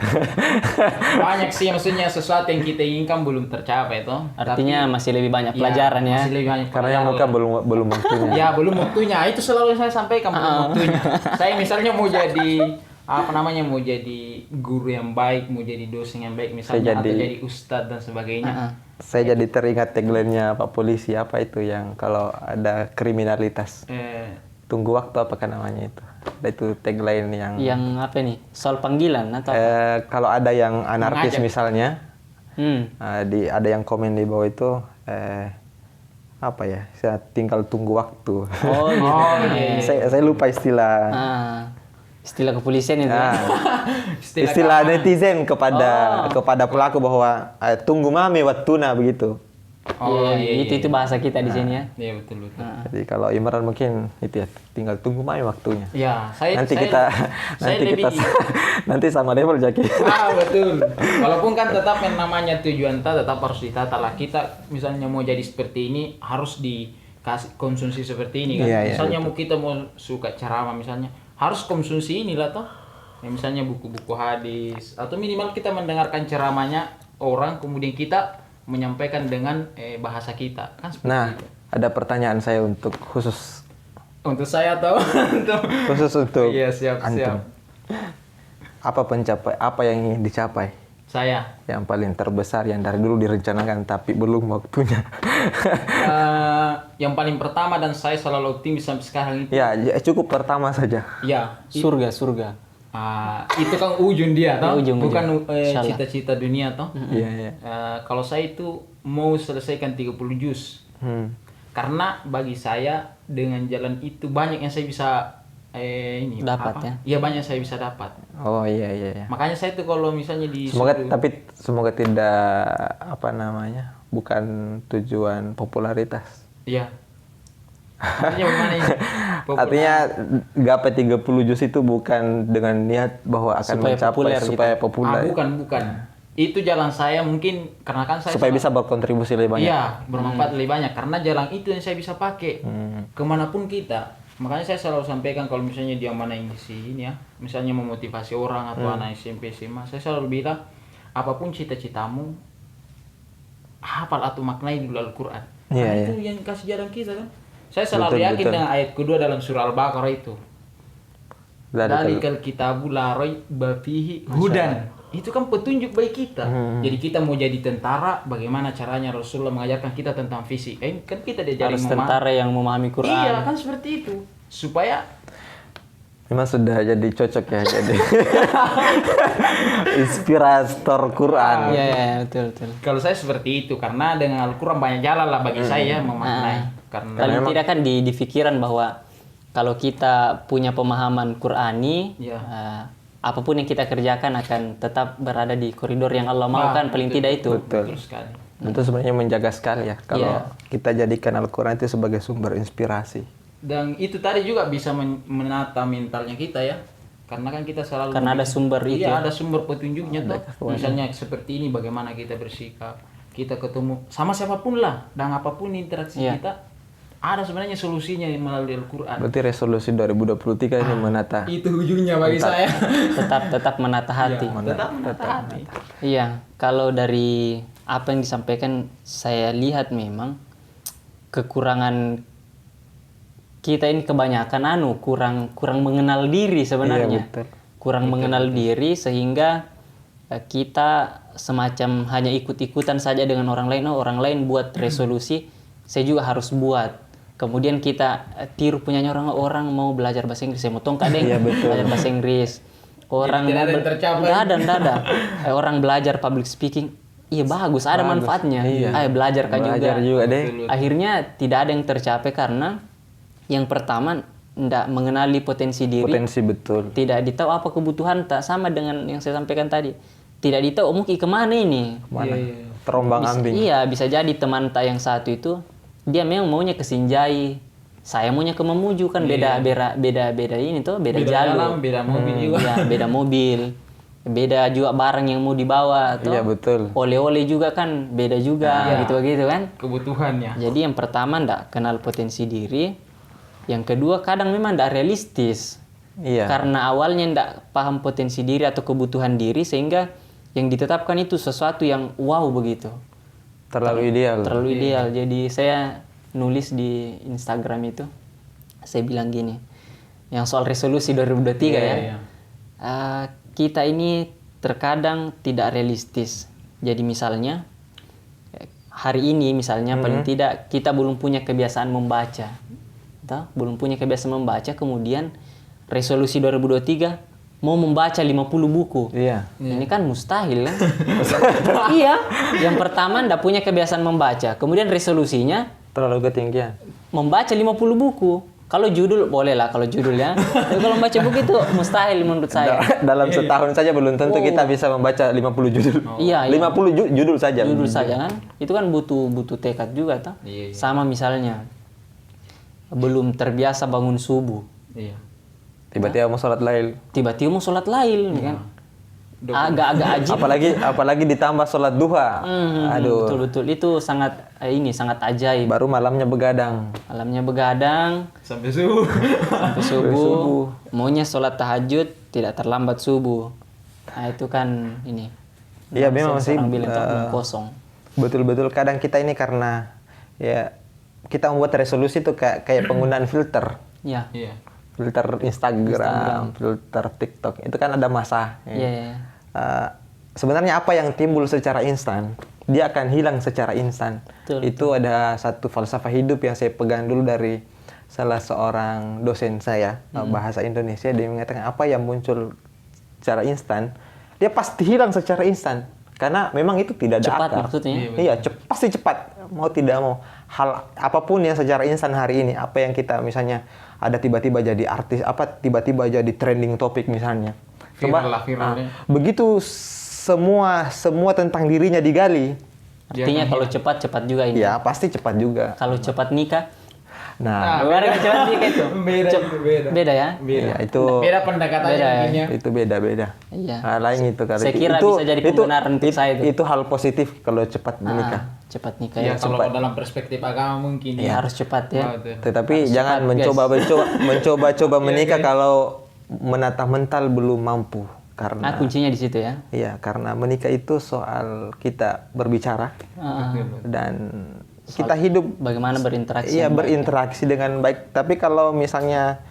Banyak sih maksudnya sesuatu yang kita inginkan belum tercapai toh. Artinya masih lebih banyak pelajaran ya. Masih lebih banyak karena yang muka belum waktunya. Ya, belum waktunya. Itu selalu saya sampaikan belum waktunya. Saya misalnya mau jadi mau jadi guru yang baik, mau jadi dosen yang baik misalnya atau jadi ustadz dan sebagainya. Saya jadi teringat tagline-nya Pak Polisi apa itu yang kalau ada kriminalitas. Tunggu waktu apakah namanya itu? Itu tagline yang apa nih? Soal panggilan atau kalau ada yang anarkis mengajak. misalnya, ada yang komen di bawah itu apa ya? Saya tinggal tunggu waktu. Oh gitu. Saya lupa istilah. Istilah kepolisian itu. Istilah netizen kepada pelaku bahwa tunggu mami waktuna begitu. Itu bahasa kita di sini ya. Iya betul. Jadi kalau Imran mungkin itu ya tinggal tunggu mami waktunya. Ya, nanti sama level Jaki. Betul. Walaupun kan tetap yang namanya tujuan kita tetap harus ditata lah. Kita misalnya mau jadi seperti ini harus dikasih konsumsi seperti ini kan. Misalnya kita mau suka ceramah misalnya harus konsumsi inilah toh. Ya, misalnya buku-buku hadis atau minimal kita mendengarkan ceramahnya orang kemudian kita menyampaikan dengan bahasa kita kan seperti itu. Ada pertanyaan saya khusus untuk saya atau khusus untuk iya siap. Apa yang ingin dicapai? Saya yang paling terbesar yang dari dulu direncanakan tapi belum waktunya. Yang paling pertama dan saya selalu optimis sampai sekarang itu. Ya, cukup pertama saja. Ya, surga. Itu kan ujung dia toh, bukan cita-cita dunia toh. Iya. Kalau saya itu mau selesaikan 30 juz. Karena bagi saya dengan jalan itu banyak yang saya bisa dapat ya. Iya banyak saya bisa dapat. Oh iya. Makanya saya tuh kalau misalnya semoga tidak bukan tujuan popularitas. Iya. Artinya bagaimana ini? Artinya gapai 30 juz itu bukan dengan niat bahwa akan supaya populer. Bukan. Itu jalan saya mungkin karena kan saya supaya bisa berkontribusi lebih banyak. Iya, bermanfaat lebih banyak karena jalan itu yang saya bisa pakai kemanapun kita. Makanya saya selalu sampaikan kalau misalnya dia mana yang ini ya, misalnya memotivasi orang atau anak SMP SMA, saya selalu bilang apapun cita-citamu hafal atau maknai dulu Al-Qur'an. Itu yang kasih jalan kita kan. Saya selalu yakin dengan ayat kedua dalam surah Al-Baqarah itu. Dalikal kitabu la raiba fihi hudan. Itu kan petunjuk bagi kita. Jadi kita mau jadi tentara, bagaimana caranya Rasulullah mengajarkan kita tentang fisik. Kan kita diajarin harus tentara yang memahami Quran. Iya, kan seperti itu. Supaya memang sudah jadi cocok ya jadi inspirator Quran. Iya, betul. Kalau saya seperti itu karena dengan Al-Qur'an banyak jalan lah bagi saya memaknai. Karena tidak kan di pikiran bahwa kalau kita punya pemahaman Qur'ani, apapun yang kita kerjakan akan tetap berada di koridor yang Allah mau kan, paling tidak itu. Betul sekali. Itu sebenarnya menjaga sekali ya kalau kita jadikan Al-Qur'an itu sebagai sumber inspirasi. Dan itu tadi juga bisa menata mentalnya kita ya. Karena kan kita selalu ada sumber itu. Iya, ada sumber petunjuknya tuh. Misalnya seperti ini bagaimana kita bersikap, kita ketemu sama siapapun lah dan apapun interaksi kita ada sebenarnya solusinya melalui Al-Qur'an. Berarti resolusi 2023 ini menata. Itu ujungnya bagi saya. Tetap menata hati. Tetap menata hati. Iya, kalau dari apa yang disampaikan saya lihat memang kekurangan kita ini kebanyakan kurang mengenal diri sebenarnya. Iya, kurang mengenal diri sehingga kita semacam hanya ikut-ikutan saja dengan orang lain. Oh, orang lain buat resolusi, saya juga harus buat. Kemudian kita tiru punyanya orang mau belajar bahasa Inggris, saya mau tongkat deh belajar bahasa Inggris. Orang tidak ada. Orang belajar public speaking, iya bagus, ada manfaatnya. Ayo belajar juga deh. Akhirnya tidak ada yang tercapai karena yang pertama tidak mengenali potensi diri. Potensi betul. Tidak ditahu apa kebutuhan, tak sama dengan yang saya sampaikan tadi. Tidak ditahu mau kemana ini. Kemana? Terombang-ambing. Iya, bisa jadi teman tak yang satu itu dia memang maunya ke Sinjai, saya maunya ke Mamuju, kan beda ini tuh, beda jalur, beda mobil juga. Ya, beda mobil, beda juga barang yang mau dibawa, tuh. Iya betul. Oleh-oleh juga kan beda juga, gitu kan. Kebutuhannya. Jadi yang pertama ndak kenal potensi diri, yang kedua kadang memang ndak realistis. Iya. Karena awalnya ndak paham potensi diri atau kebutuhan diri sehingga yang ditetapkan itu sesuatu yang wow begitu. Terlalu ideal. Jadi saya nulis di Instagram itu, saya bilang gini, yang soal resolusi 2023 ya. Kita ini terkadang tidak realistis. Jadi misalnya hari ini misalnya paling tidak kita belum punya kebiasaan membaca. Belum punya kebiasaan membaca, kemudian resolusi 2023 mau membaca 50 buku. Iya. Ini kan mustahil kan? Iya. Yang pertama ndak punya kebiasaan membaca. Kemudian resolusinya terlalu ketinggian. Membaca 50 buku. Kalau judul boleh lah kalau judulnya. Tapi kalau membaca buku itu mustahil menurut saya. Dalam setahun saja belum tentu kita bisa membaca 50 judul. Iya. 50 judul saja. Judul saja kan. Itu kan butuh tekad juga toh. Iya. Sama misalnya belum terbiasa bangun subuh. Iya. Tiba-tiba mau sholat lail. Kan? Agak-agak ajib. Apalagi ditambah sholat duha. Aduh. Betul. Itu sangat ajaib. Baru malamnya begadang. Sampai subuh. Maunya sholat tahajud tidak terlambat subuh. Nah itu kan ini. Iya memang sih. Kosong. Betul-betul kadang kita ini karena ya kita membuat resolusi itu kayak penggunaan filter. Iya. Filter Instagram, filter TikTok, itu kan ada masa. Sebenarnya apa yang timbul secara instan, dia akan hilang secara instan. Itu ada satu falsafah hidup yang saya pegang dulu dari salah seorang dosen saya, bahasa Indonesia. Dia mengatakan apa yang muncul secara instan, dia pasti hilang secara instan. Karena memang itu tidak ada cepat akar. Maksudnya? Iya, pasti cepat. Mau tidak mau. Hal apapun yang secara instan hari ini, apa yang kita misalnya ada tiba-tiba jadi artis, tiba-tiba jadi trending topik misalnya. Begitu semua tentang dirinya digali. Artinya kalau cepat juga ini. Ya, pasti cepat juga. Kalau cepat nikah. Nah, cepat nikah itu. Beda ya? Beda. Itu beda pendekatannya. Itu beda. Iya. Lain itu kali. Saya kira itu, bisa jadi pembenaran untuk saya itu. Itu hal positif kalau cepat menikah. Cepat nikah ya. Kalau dalam perspektif agama mungkin ya harus cepat ya. Tetapi jangan mencoba menikah kalau menata mental belum mampu. Karena kuncinya di situ ya. Iya, karena menikah itu soal kita berbicara dan kita hidup bagaimana berinteraksi. Iya, berinteraksi dengan baik. Tapi kalau misalnya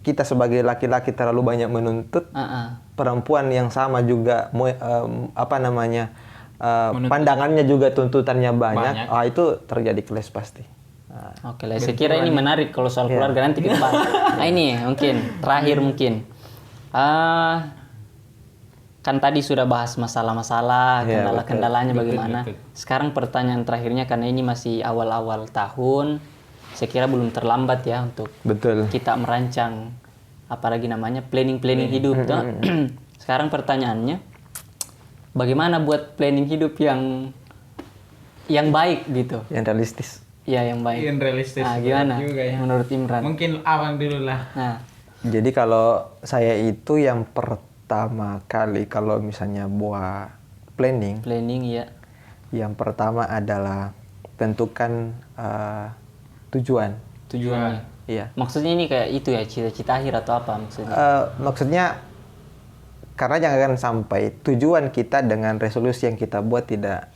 kita sebagai laki-laki terlalu banyak menuntut, perempuan yang sama juga pandangannya juga tuntutannya banyak. Itu terjadi clash pasti. Oke lah, saya kira ini menarik kalau soal keluarga nanti kita bahas. Nah ini mungkin terakhir kan tadi sudah bahas masalah-masalah, kendala-kendalanya bagaimana. Sekarang pertanyaan terakhirnya, karena ini masih awal-awal tahun, saya kira belum terlambat ya untuk kita merancang apalagi namanya planning hidup. Sekarang pertanyaannya, bagaimana buat planning hidup yang baik gitu? Yang realistis. Ya, yang baik. Yang realistis. Nah, gimana juga ya. menurut Imran? Mungkin abang dulu lah. Nah. Jadi kalau saya itu yang pertama kali kalau misalnya buat planning ya. Yang pertama adalah tentukan tujuan. Iya. Maksudnya ini kayak itu ya, cita-cita akhir atau apa maksudnya? Maksudnya karena jangan sampai tujuan kita dengan resolusi yang kita buat tidak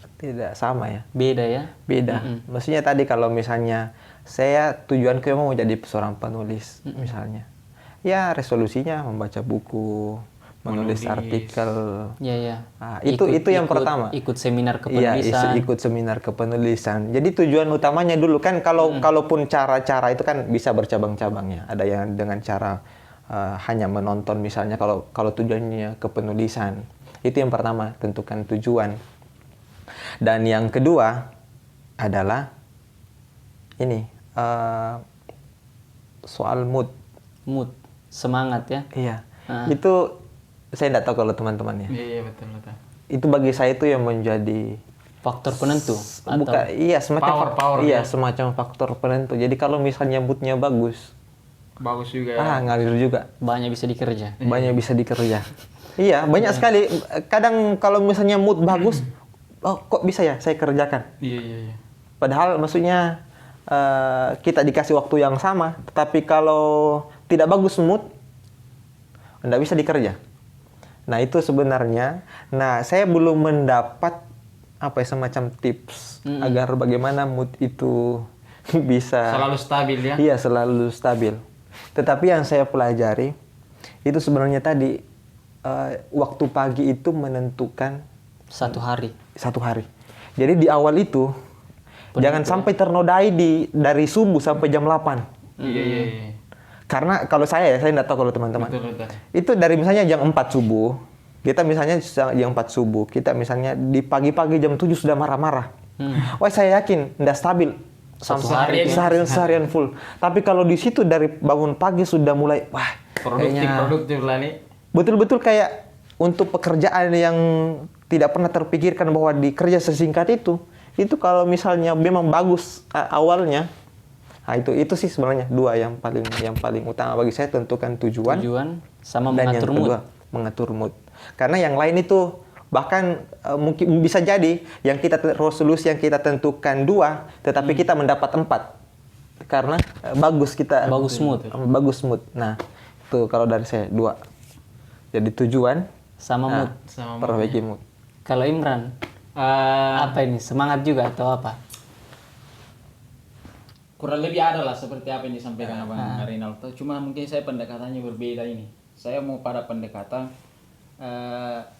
sama ya. Beda ya? Beda. Maksudnya tadi kalau misalnya saya tujuanku mau jadi seorang penulis misalnya. Ya resolusinya membaca buku, menulis artikel. Iya. Nah, itu yang pertama. Ikut seminar kepenulisan. Iya, ikut seminar kepenulisan. Jadi tujuan utamanya dulu kan kalaupun cara-cara itu kan bisa bercabang-cabang ya. Ada yang dengan cara hanya menonton misalnya kalau tujuannya kepenulisan. Itu yang pertama, tentukan tujuan. Dan yang kedua adalah ini soal mood, semangat ya. Iya. Itu saya tidak tahu kalau teman-teman ya. Iya betul. Itu bagi saya itu yang menjadi faktor penentu. Bukan, iya semacam power. Iya, semacam faktor penentu. Jadi kalau misalnya moodnya bagus juga ya. Ngalir juga. Banyak bisa dikerja. Iya, banyak sekali. Kadang kalau misalnya mood bagus, kok bisa ya saya kerjakan. Iya. Padahal maksudnya kita dikasih waktu yang sama, tetapi kalau tidak bagus mood, tidak bisa dikerja. Nah itu sebenarnya. Nah saya belum mendapat semacam tips agar bagaimana mood itu bisa selalu stabil ya. Iya, selalu stabil. Tetapi yang saya pelajari itu sebenarnya tadi waktu pagi itu menentukan satu hari. Jadi di awal itu jangan sampai ternodai dari subuh sampai jam 8. Iya. Karena kalau saya tidak tahu kalau teman-teman. Betul. Itu dari misalnya jam 4 subuh, kita misalnya jam 4 subuh, kita misalnya di pagi-pagi jam 7 sudah marah-marah. Wah, saya yakin tidak stabil. Seharian full. Tapi kalau di situ dari bangun pagi sudah mulai produktif lah nih. Betul-betul kayak untuk pekerjaan yang tidak pernah terpikirkan bahwa dikerja sesingkat itu kalau misalnya memang bagus awalnya. Nah, itu sih sebenarnya dua yang paling utama bagi saya, tentukan tujuan sama dan mengatur yang kedua, mengatur mood. Karena yang lain itu bahkan mungkin bisa jadi resolusi yang kita tentukan 2, tetapi kita mendapat 4 karena bagus mood. Nah itu kalau dari saya 2. Jadi tujuan sama mood, perbaiki mood. Kalau Imran apa ini, semangat juga atau apa? Kurang lebih ada lah seperti apa yang disampaikan Abang Rinaldo. Cuma mungkin saya pendekatannya berbeda ini. Saya mau pada pendekatan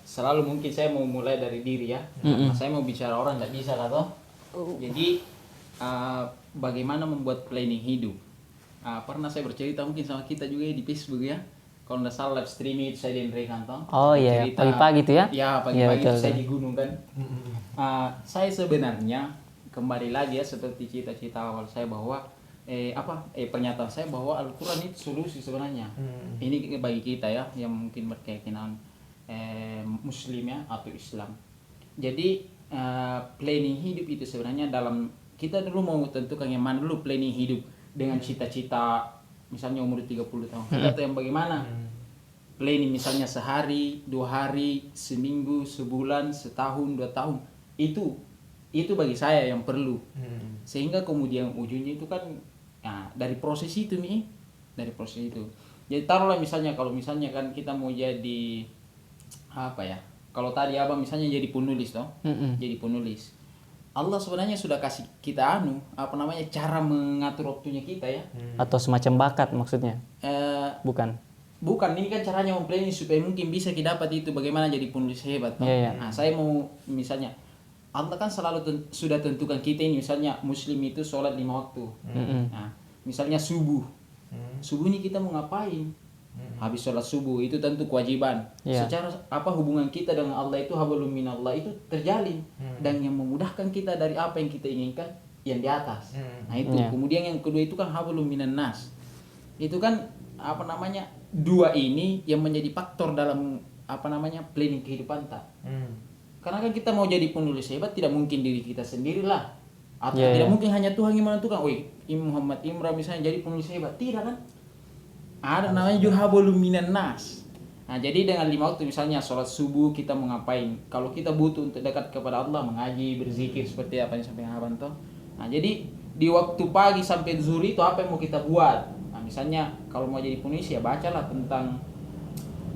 selalu mungkin saya mau mulai dari diri ya. Karena saya mau bicara orang tidak bisa atau. Jadi bagaimana membuat planning hidup. Pernah saya bercerita mungkin sama kita juga di Facebook ya. Kalau tidak salah live streaming itu saya di Rekanto. Oh iya, pagi-pagi itu ya? Ya pagi-pagi itu saya di gunung kan. Saya sebenarnya kembali lagi ya seperti cita-cita awal saya bahwa pernyataan saya bahwa Al-Quran itu solusi sebenarnya. Ini bagi kita ya yang mungkin berkeyakinan Muslim ya atau Islam. Jadi planning hidup itu sebenarnya dalam kita dulu mau tentukan yang mana dulu planning hidup dengan cita-cita misalnya umur 30 tahun. Kita tahu yang bagaimana planning misalnya sehari, 2 hari, seminggu, sebulan, setahun, 2 tahun. Itu bagi saya yang perlu. Sehingga kemudian ujungnya itu kan dari proses itu dari proses itu. Jadi taruhlah misalnya kalau misalnya kan kita mau jadi apa ya? Kalau tadi Abang misalnya jadi penulis toh. Jadi penulis. Allah sebenarnya sudah kasih kita cara mengatur waktunya kita ya. Atau semacam bakat maksudnya? Bukan, ini kan caranya memplanning supaya mungkin bisa kita dapat itu bagaimana jadi penulis hebat. Yeah. Nah, saya mau misalnya Allah kan selalu sudah tentukan kita ini misalnya Muslim itu sholat 5 waktu. Nah, misalnya subuh. Subuh ini kita mau ngapain? Habis sholat subuh itu tentu kewajiban. Secara hubungan kita dengan Allah itu hablum minallah itu terjalin dan yang memudahkan kita dari apa yang kita inginkan yang di atas. Nah itu kemudian yang kedua itu kan hablum minan nas. Itu kan dua ini yang menjadi faktor dalam planning kehidupan kita. Karena kan kita mau jadi penulis hebat tidak mungkin diri kita sendirilah. Atau tidak mungkin hanya Tuhan yang menentukan, Muhammad Imran misalnya jadi penulis hebat. Tidak kan? Ada namanya juga hablum minan nas. Nah, jadi dengan 5 waktu misalnya sholat subuh kita mau ngapain? Kalau kita butuh untuk dekat kepada Allah, mengaji, berzikir seperti apa yang disampaikan Abang toh. Nah, jadi di waktu pagi sampai zuhur itu apa yang mau kita buat? Nah, misalnya kalau mau jadi penulis ya bacalah tentang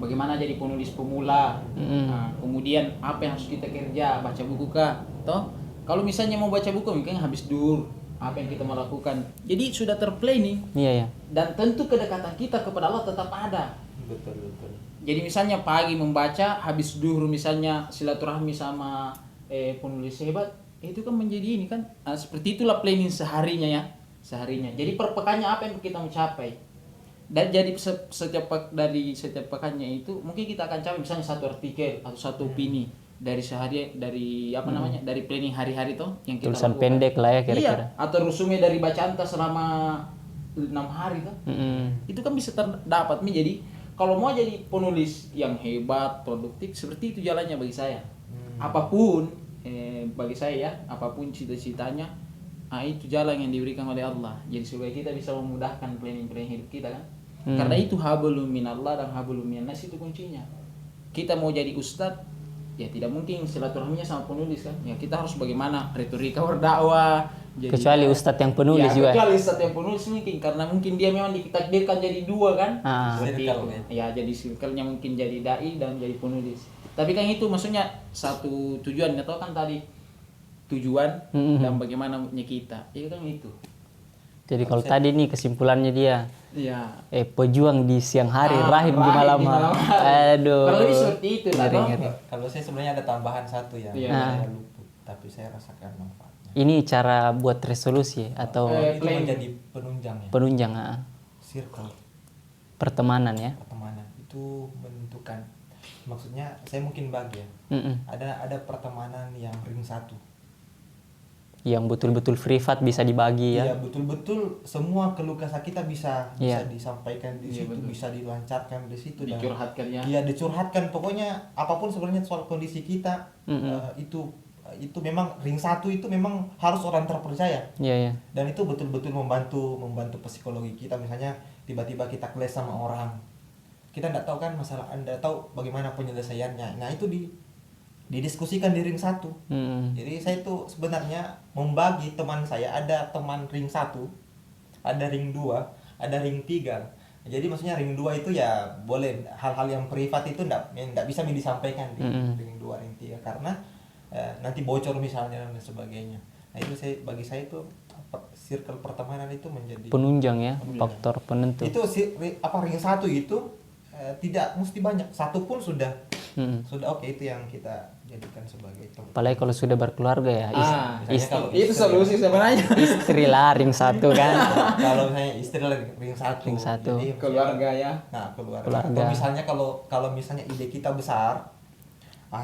bagaimana jadi penulis pemula. Nah, kemudian apa yang harus kita kerja, baca buku kah? Toh, kalau misalnya mau baca buku mungkin habis dur apa yang kita mau lakukan. Jadi sudah terplanning. Iya. Dan tentu kedekatan kita kepada Allah tetap ada. Betul. Jadi misalnya pagi membaca, habis duhur misalnya silaturahmi sama penulis hebat, itu kan menjadi ini kan seperti itulah planning seharinya ya. Jadi per pekannya apa yang kita mencapai. Dan jadi setiap pekannya itu mungkin kita akan capai misalnya satu artikel atau satu opini dari sehari dari dari planning hari-hari tuh yang kita tulisan lakukan. pendek lah ya kira-kira. Iya, atau resume dari bacaan selama 6 hari tuh. Itu kan bisa terdapat menjadi kalau mau jadi penulis yang hebat, produktif, seperti itu jalannya bagi saya. Apapun bagi saya ya, apapun cita-citanya, itu jalan yang diberikan oleh Allah. Jadi supaya kita bisa memudahkan planning hidup kita kan. Karena itu hablum minallah dan hablum minannas itu kuncinya. Kita mau jadi ustadz, ya tidak mungkin silaturahminya sama penulis kan. Ya kita harus bagaimana retorika berdakwah. Kecuali ustadz yang penulis juga. Kecuali ustadz yang penulis mungkin karena mungkin dia memang ditakdirkan jadi dua kan. Seperti itu. Ya jadi circle-nya mungkin jadi dai dan jadi penulis. Tapi kan itu maksudnya satu tujuan atau kan tadi tujuan dan bagaimana kita. Ya kan itu. Jadi kalau tadi nih kesimpulannya dia. Iya. Pejuang di siang hari, rahib di malam hari. Aduh. Kalau lebih seperti itu lah. Kalau saya sebenarnya ada tambahan satu yang saya luput, tapi saya rasakan manfaatnya. Ini cara buat resolusi atau itu menjadi penunjang ya. Penunjang, Circle. Pertemanan ya. Pertemanan itu menentukan. Maksudnya saya mungkin bagi ya. Ada pertemanan yang ring satu. Yang betul-betul privat bisa dibagi ya. Iya, betul-betul semua keluh kesah kita bisa disampaikan di situ, bisa dilancarkan di situ, dicurhatkan ya. Iya, dicurhatkan. Pokoknya apapun sebenarnya soal kondisi kita itu memang ring satu itu memang harus orang terpercaya. Iya. Dan itu betul-betul membantu psikologi kita. Misalnya tiba-tiba kita clash sama orang, kita nggak tahu kan masalah, Anda tahu bagaimana penyelesaiannya. Nah itu didiskusikan di ring satu. Jadi saya itu sebenarnya membagi teman saya, ada teman ring 1, ada ring 2, ada ring 3. Jadi maksudnya ring 2 itu ya boleh hal-hal yang privat itu enggak bisa disampaikan di ring 2, ring 3 karena nanti bocor misalnya dan sebagainya. Nah itu bagi saya itu circle pertemanan itu menjadi penunjang ya, faktor penentu. Itu ring 1 itu tidak mesti banyak, satu pun sudah oke, itu yang kita jadikan sebagai teman. Apalagi kalau sudah berkeluarga ya. Itu solusi sebenarnya. Istri lah ring 1 kan. Kalau misalnya istri ring 1. Ring 1. Jadi, keluarga ya. Nah, keluarga. Atau misalnya kalau misalnya ide kita besar,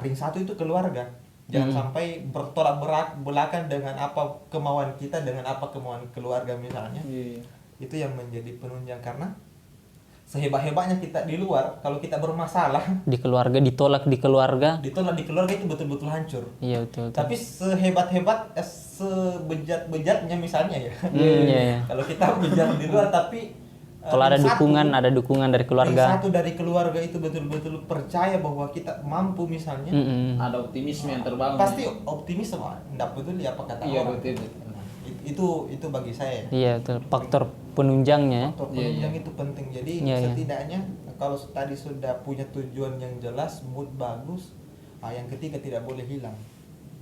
ring 1 itu keluarga. Jangan sampai bertolak belakang dengan apa kemauan kita dengan apa kemauan keluarga misalnya. Itu yang menjadi penunjang karena sehebat-hebatnya kita di luar, kalau kita bermasalah di keluarga ditolak di keluarga itu betul-betul hancur. Iya betul. Tapi sehebat-hebat sebejat-bejatnya misalnya ya. Kalau kita bejat di luar tapi kalau ada dukungan dari keluarga. Satu dari keluarga itu betul-betul percaya bahwa kita mampu misalnya. Ada optimisme yang terbangun. Pasti optimis semua, enggak peduli apa kata orang. Itu bagi saya. Iya, betul. Faktor penunjangnya. Faktor penunjang itu penting. Jadi setidaknya kalau tadi sudah punya tujuan yang jelas, mood bagus, yang ketiga tidak boleh hilang.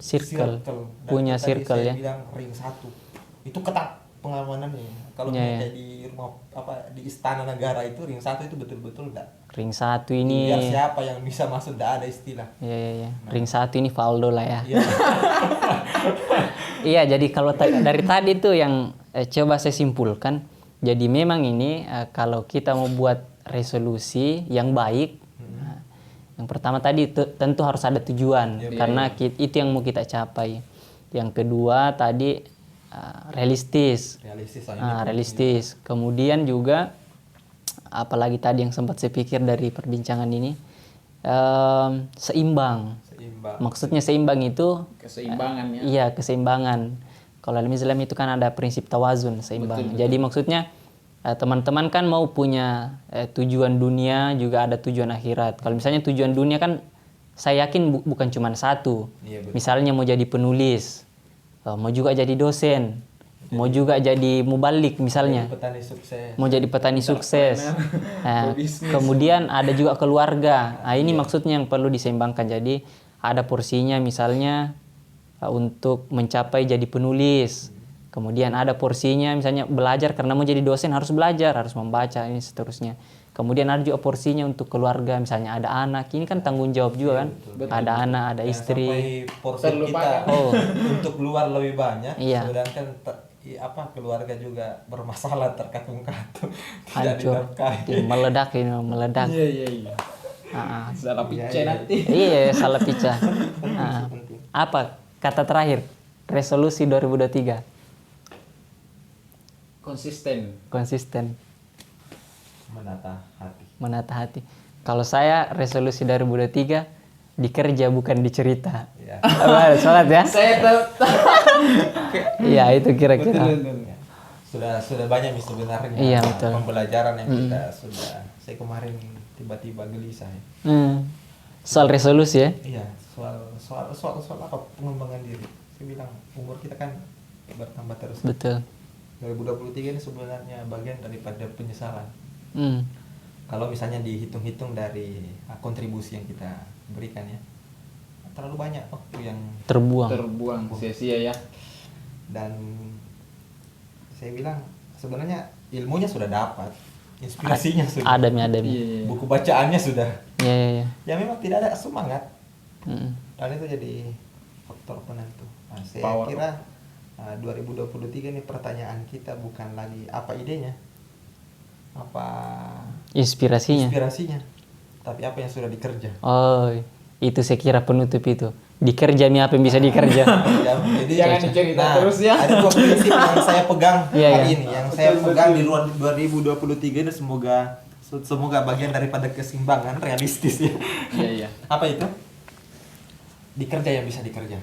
Circle. Punya circle ya. Saya bilang ring 1. Itu ketat pengamanannya. Kalau di rumah di istana negara itu ring 1 itu betul-betul enggak. Ring 1 ini biar siapa yang bisa masuk, enggak ada istilah. Iya. Nah. Ring 1 ini Valdo lah ya. Iya, jadi kalau dari tadi tuh yang coba saya simpulkan, jadi memang ini kalau kita mau buat resolusi yang baik, yang pertama tadi tentu harus ada tujuan, karena itu yang mau kita capai. Yang kedua tadi realistis. Kemudian juga apalagi tadi yang sempat saya pikir dari perbincangan ini, seimbang. Maksudnya seimbang itu keseimbangan ya. Iya, keseimbangan. Kalau dalam Islam itu kan ada prinsip tawazun, seimbang. Betul. Jadi maksudnya teman-teman kan mau punya tujuan dunia, juga ada tujuan akhirat. Kalau misalnya tujuan dunia kan saya yakin bukan cuma satu. Iya, misalnya mau jadi penulis, mau juga jadi dosen. mau juga jadi mubalik misalnya. Petani sukses. Mau jadi petani sukses. Nah, kemudian ada juga keluarga. Nah, ini maksudnya yang perlu diseimbangkan. Jadi ada porsinya misalnya untuk mencapai jadi penulis. Kemudian ada porsinya misalnya belajar karena mau jadi dosen harus belajar, harus membaca ini seterusnya. Kemudian ada juga porsinya untuk keluarga, misalnya ada anak, ini kan tanggung jawab juga kan. Betul. Ada anak, ada istri. Sampai porsi kita untuk keluar lebih banyak, sedangkan keluarga juga bermasalah terkatung-katung. Hancur, meledak ini, meledak. Iya. Salah pica nanti. Iya, salah pica. Apa kata terakhir resolusi 2023? Konsisten. Menata hati. Kalau saya resolusi 2023 dikerja bukan dicerita. Ya. Sholat ya. Saya Iya itu kira-kira. Sudah banyak sebenarnya. Iya, betul. Pembelajaran yang kita sudah. Saya kemarin tiba-tiba gelisah. Soal resolusi ya? Iya. Soal apa? Pengembangan diri. Saya bilang umur kita kan bertambah terus. Betul. 2023 ini sebenarnya bagian daripada penyesalan. Kalau misalnya dihitung-hitung dari kontribusi yang kita berikan ya, terlalu banyak waktu yang terbuang sia-sia ya. Dan saya bilang sebenarnya ilmunya sudah dapat, inspirasinya sudah ada. Buku bacaannya sudah. Iya. Ya memang tidak ada semangat. Dan itu jadi faktor penentu. Nah, saya kira 2023 ini pertanyaan kita bukan lagi apa idenya, apa inspirasinya, tapi apa yang sudah dikerja. Oh, itu saya kira penutup itu. Dikerja apa yang bisa dikerja. Jadi jangan dicerita terus ya. Ada dua prinsip yang saya pegang hari ini, yang saya pegang di luar 2023 ini semoga bagian daripada keseimbangan realistis ya. Iya. Apa itu? Dikerja yang bisa dikerja.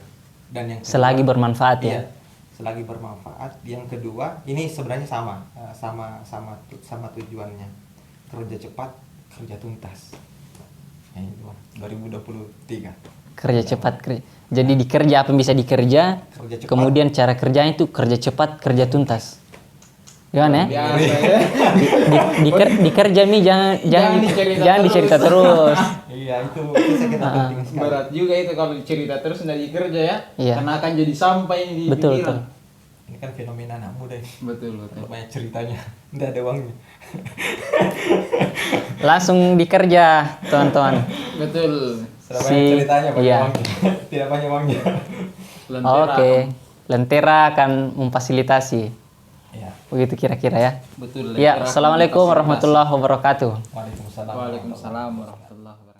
Dan yang kedua, selagi bermanfaat ya. Selagi bermanfaat. Yang kedua, ini sebenarnya sama tujuannya. Kerja cepat, kerja tuntas. Yang itu 2023. Kerja cepat, jadi dikerja apa yang bisa dikerja. Kemudian cara kerjanya itu kerja cepat, kerja tuntas. Gimana ya? Dikerja jangan dicerita terus. Iya, itu kita penting sekali. Berat juga itu kalau cerita terus nggak dikerja ya. Iya. Karena akan jadi sampai di pikiran. Ini kan fenomena anak muda ya. Betul. Banyak ceritanya, nggak ada uangnya. Langsung dikerja, teman-teman. Betul. Banyak ceritanya, banyak uangnya. Tidak banyak uangnya. Oke. Lentera akan memfasilitasi. Ya. Begitu kira-kira ya. Betul. Ya, assalamualaikum warahmatullahi wabarakatuh. Waalaikumsalam warahmatullahi wabarakatuh.